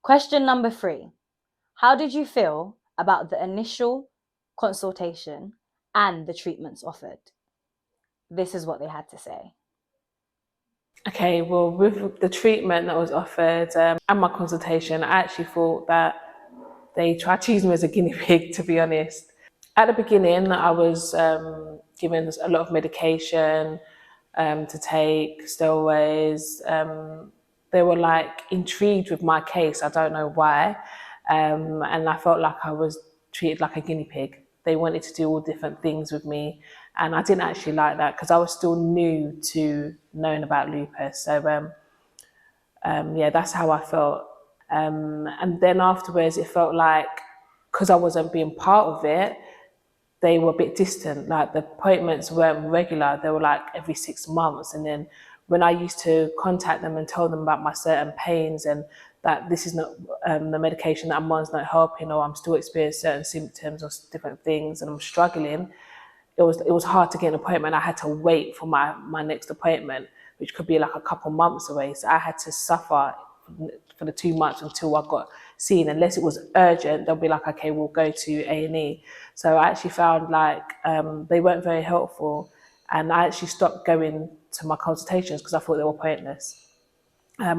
Question number 3. How did you feel about the initial consultation and the treatments offered? This is what they had to say. Okay, well, with the treatment that was offered and my consultation, I actually thought that they tried to use me as a guinea pig, to be honest. At the beginning, I was given a lot of medication to take, steroids. They were like intrigued with my case. I don't know why. And I felt like I was treated like a guinea pig. They wanted to do all different things with me. And I didn't actually like that because I was still new to knowing about lupus. So, yeah, that's how I felt. And then afterwards, it felt like because I wasn't being part of it, they were a bit distant. Like the appointments weren't regular; they were like every 6 months. And then when I used to contact them and tell them about my certain pains and that this is not the medication that I'm on's not helping, or I'm still experiencing certain symptoms or different things, and I'm struggling, it was hard to get an appointment. I had to wait for my next appointment, which could be like a couple months away. So I had to suffer for the 2 months until I got seen. Unless it was urgent, they'll be like, okay, we'll go to A&E. So I actually found like they weren't very helpful, and I actually stopped going to my consultations because I thought they were pointless. I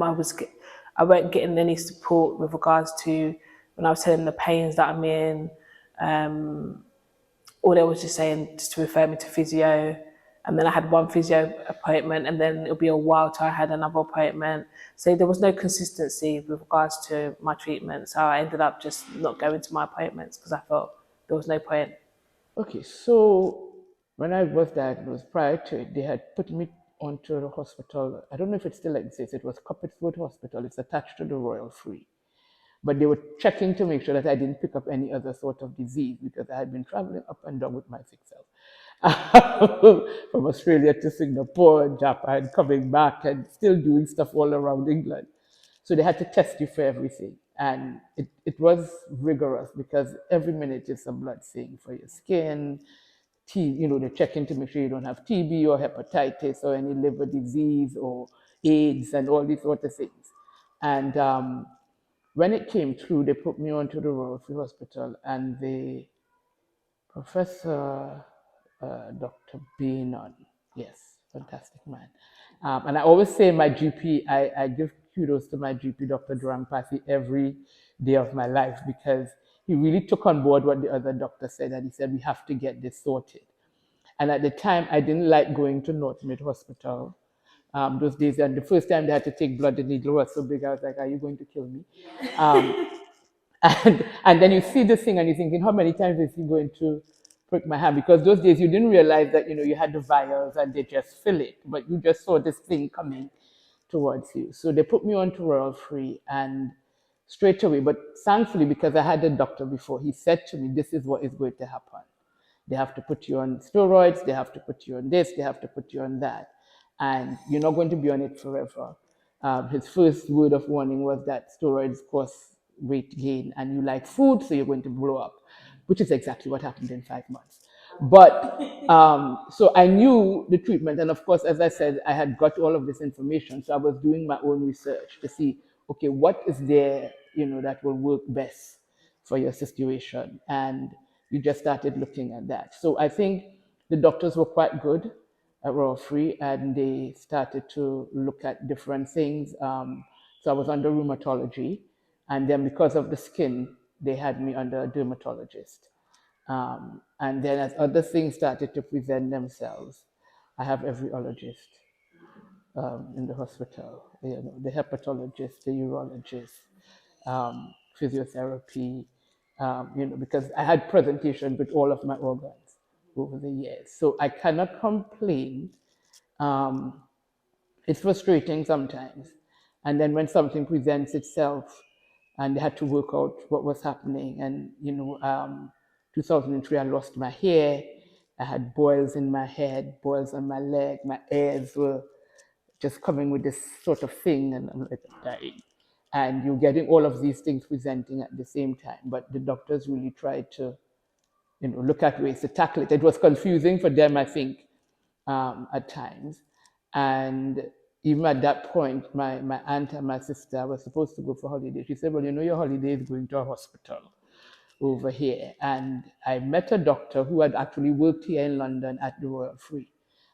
weren't getting any support with regards to when I was telling them the pains that I'm in. All they was just saying just to refer me to physio. And then I had one physio appointment, and then it'll be a while till I had another appointment. So there was no consistency with regards to my treatment. So I ended up just not going to my appointments because I felt there was no point. Okay, so when I was diagnosed, prior to it, they had put me onto the hospital. I don't know if it still exists. It was Copperfield Hospital. It's attached to the Royal Free. But they were checking to make sure that I didn't pick up any other sort of disease because I had been traveling up and down with my sick self from Australia to Singapore, Japan, coming back and still doing stuff all around England. So they had to test you for everything. And it was rigorous because every minute is some blood thing for your skin. They're checking to make sure you don't have TB or hepatitis or any liver disease or AIDS and all these sort of things. And when it came through, they put me onto the Royal Free Hospital, and the Professor Dr. Beanon, yes, fantastic man. And I always say my GP, I give kudos to my GP, Dr. Durampathy, every day of my life because he really took on board what the other doctor said, and he said, we have to get this sorted. And at the time, I didn't like going to North Mid Hospital those days. And the first time they had to take blood, the needle was so big, I was like, are you going to kill me? And then you see this thing and you're thinking, how many times is he going to prick my hand? Because those days you didn't realize that, you had the vials and they just fill it, but you just saw this thing coming towards you. So they put me on to Royal Free and straight away, but thankfully, because I had a doctor before, he said to me, this is what is going to happen. They have to put you on steroids, they have to put you on this, they have to put you on that. And you're not going to be on it forever. His first word of warning was that steroids cause weight gain and you like food, so you're going to blow up, which is exactly what happened in 5 months. But so I knew the treatment. And of course, as I said, I had got all of this information. So I was doing my own research to see, okay, what is there, that will work best for your situation. And you just started looking at that. So I think the doctors were quite good at Royal Free, and they started to look at different things. So I was under rheumatology, and then because of the skin, they had me under a dermatologist. And then as other things started to present themselves, I have every ologist in the hospital, the hepatologist, the urologist, physiotherapy, because I had presentations with all of my organs over the years. So I cannot complain. It's frustrating sometimes. And then when something presents itself and they had to work out what was happening. And, 2003, I lost my hair. I had boils in my head, boils on my leg. My ears were just coming with this sort of thing. And I'm like, dying. And you're getting all of these things presenting at the same time. But the doctors really tried to, look at ways to tackle it. It was confusing for them, I think, at times. And even at that point, my aunt and my sister were supposed to go for holiday. She said, well, you know, your holiday is going to a hospital over here. And I met a doctor who had actually worked here in London at the Royal Free.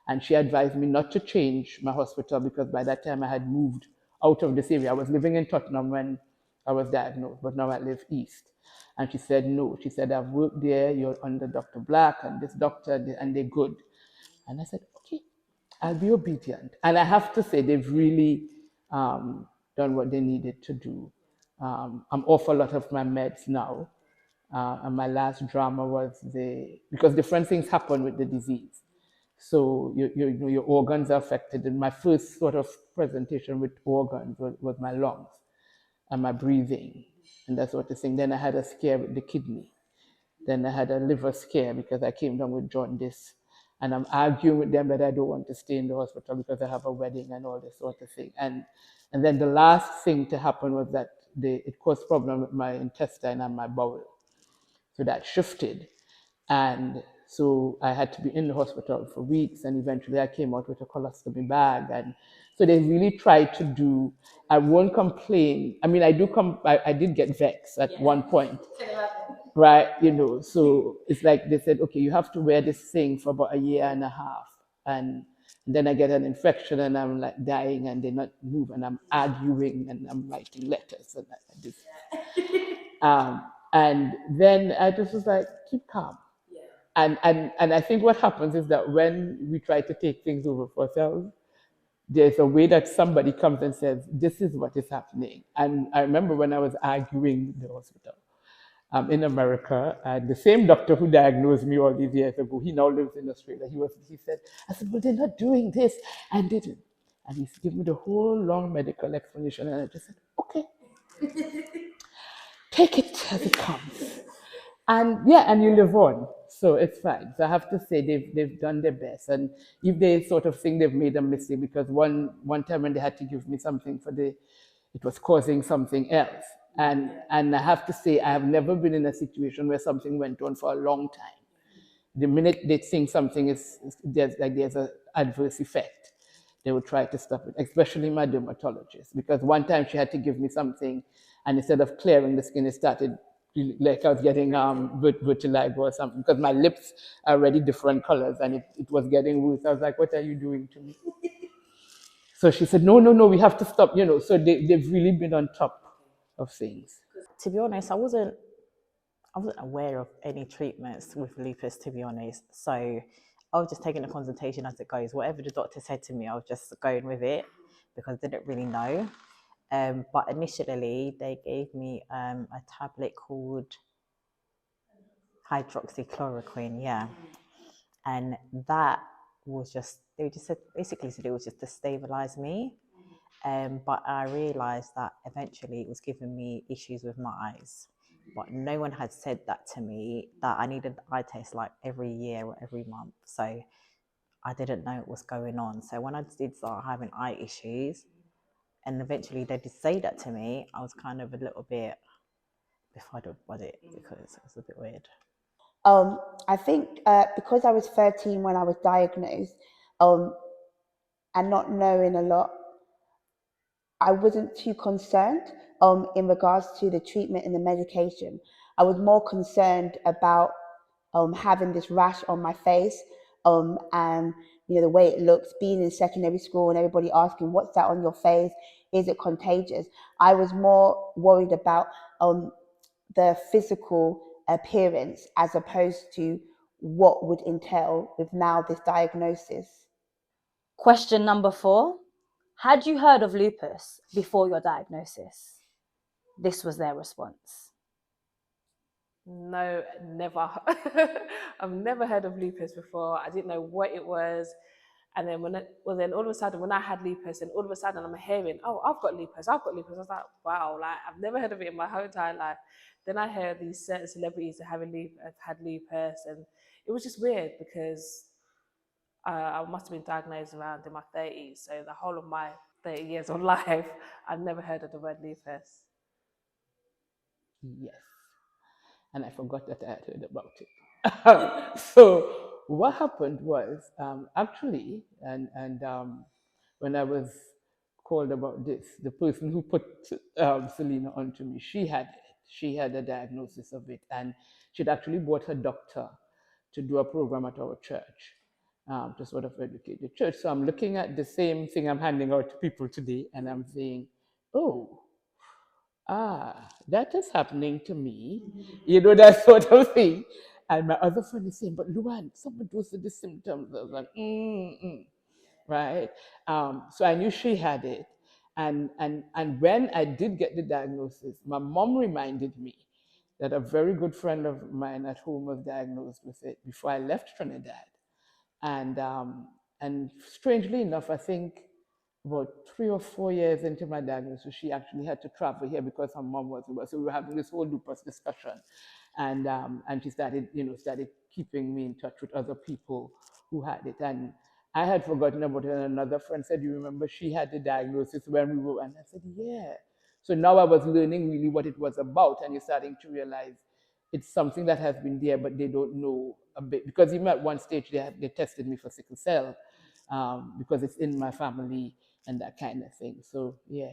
And she advised me not to change my hospital because by that time I had moved out of this area. I was living in Tottenham when I was diagnosed, but now I live east. And she said, no. She said, I've worked there, you're under Dr. Black and this doctor, and they're good. And I said, okay, I'll be obedient. And I have to say, they've really done what they needed to do. I'm off a lot of my meds now. And my last drama was because different things happen with the disease. So your organs are affected. And my first sort of presentation with organs was my lungs and my breathing and that sort of thing. Then I had a scare with the kidney. Then I had a liver scare because I came down with jaundice. And I'm arguing with them that I don't want to stay in the hospital because I have a wedding and all this sort of thing. And then the last thing to happen was that it caused problem with my intestine and my bowel. So that shifted. And so I had to be in the hospital for weeks. And eventually I came out with a colostomy bag. And so they really tried to do, I won't complain. I mean, I did get vexed at one point. Right, so it's like they said, okay, you have to wear this thing for about a year and a half. And then I get an infection and I'm like dying and they're not moving. And I'm arguing and I'm writing letters and this. And then I just was like, keep calm. And I think what happens is that when we try to take things over for ourselves, there's a way that somebody comes and says, this is what is happening. And I remember when I was arguing in the hospital in America, and the same doctor who diagnosed me all these years ago, he now lives in Australia. He said, I said, well, they're not doing this and didn't. And he's given me the whole long medical explanation. And I just said, okay, take it as it comes. And and you live on. So it's fine. So I have to say they've done their best. And if they sort of think they've made a mistake, because one time when they had to give me something it was causing something else. And I have to say, I have never been in a situation where something went on for a long time. The minute they think something there's an adverse effect, they would try to stop it, especially my dermatologist. Because one time she had to give me something, and instead of clearing the skin, it started like I was getting vitiligo or something, because my lips are already different colors, and it was getting worse. I was like, what are you doing to me? So she said, no, we have to stop, So they've really been on top of things. To be honest, I wasn't aware of any treatments with lupus, to be honest. So I was just taking the consultation as it goes. Whatever the doctor said to me, I was just going with it because I didn't really know. But initially, they gave me a tablet called hydroxychloroquine, and that was they just said basically said it was just to stabilize me. But I realized that eventually it was giving me issues with my eyes. But no one had said that to me, that I needed the eye test like every year or every month. So I didn't know what was going on. So when I did start having eye issues, and eventually they did say that to me, I was kind of a little bit befuddled by it because it was a bit weird. I think because I was 13 when I was diagnosed, and not knowing a lot, I wasn't too concerned in regards to the treatment and the medication. I was more concerned about having this rash on my face, and the way it looks, being in secondary school and everybody asking, what's that on your face? Is it contagious? I was more worried about the physical appearance as opposed to what would entail with now this diagnosis. Question number 4. Had you heard of lupus before your diagnosis? This was their response. No, never. I've never heard of lupus before. I didn't know what it was. And then then all of a sudden, when I had lupus, and all of a sudden I'm hearing, oh, I've got lupus. I was like, wow, like I've never heard of it in my whole entire life. Then I heard these certain celebrities that have had lupus, and it was just weird because I must have been diagnosed around in my 30s. So the whole of my 30 years of life, I've never heard of the word lupus. Yes. And I forgot that I had heard about it. So what happened was actually, and when I was called about this. The person who put Selena onto me, she had it. She had a diagnosis of it, and she'd actually brought her doctor to do a program at our church to sort of educate the church. So I'm looking at the same thing I'm handing out to people today, and I'm saying, oh, that is happening to me, that sort of thing. And my other friend is saying, but Luan, some of those are the symptoms. I was like, right? So I knew she had it. And when I did get the diagnosis, my mom reminded me that a very good friend of mine at home was diagnosed with it before I left Trinidad. And strangely enough, I think about 3 or 4 years into my diagnosis, she actually had to travel here because her mom was with us. So we were having this whole lupus discussion, and she started keeping me in touch with other people who had it. And I had forgotten about it, and another friend said, "You remember she had the diagnosis when we were?" And I said, "Yeah." So now I was learning really what it was about, and you're starting to realize it's something that has been there, but they don't know a bit. Because even at one stage, they tested me for sickle cell because it's in my family and that kind of thing. So, yeah.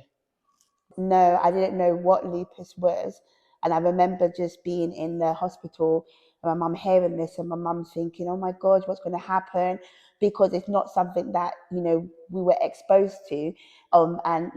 No, I didn't know what lupus was. And I remember just being in the hospital and my mum hearing this and my mum thinking, oh my God, what's going to happen? Because it's not something that, we were exposed to. And,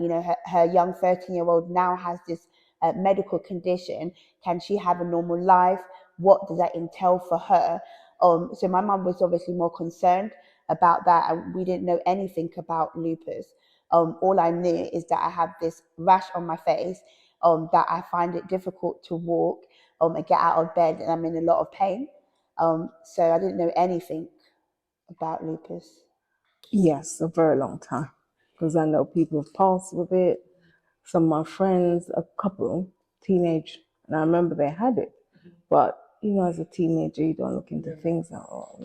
her young 13-year-old now has this medical condition. Can she have a normal life? What does that entail for her? So my mum was obviously more concerned about that, and we didn't know anything about lupus. All I knew is that I have this rash on my face, that I find it difficult to walk and get out of bed, and I'm in a lot of pain. So I didn't know anything about lupus. Yes, a very long time. Because I know people have passed with it. Some of my friends, a couple, teenage, and I remember they had it. But, as a teenager, you don't look into things at all,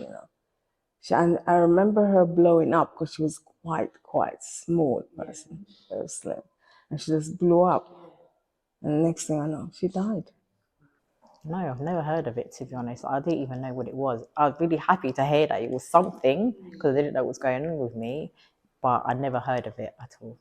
And I remember her blowing up because she was quite small person, very slim. And she just blew up. And the next thing I know, she died. No, I've never heard of it, to be honest. I didn't even know what it was. I was really happy to hear that it was something because I didn't know what was going on with me, but I never heard of it at all.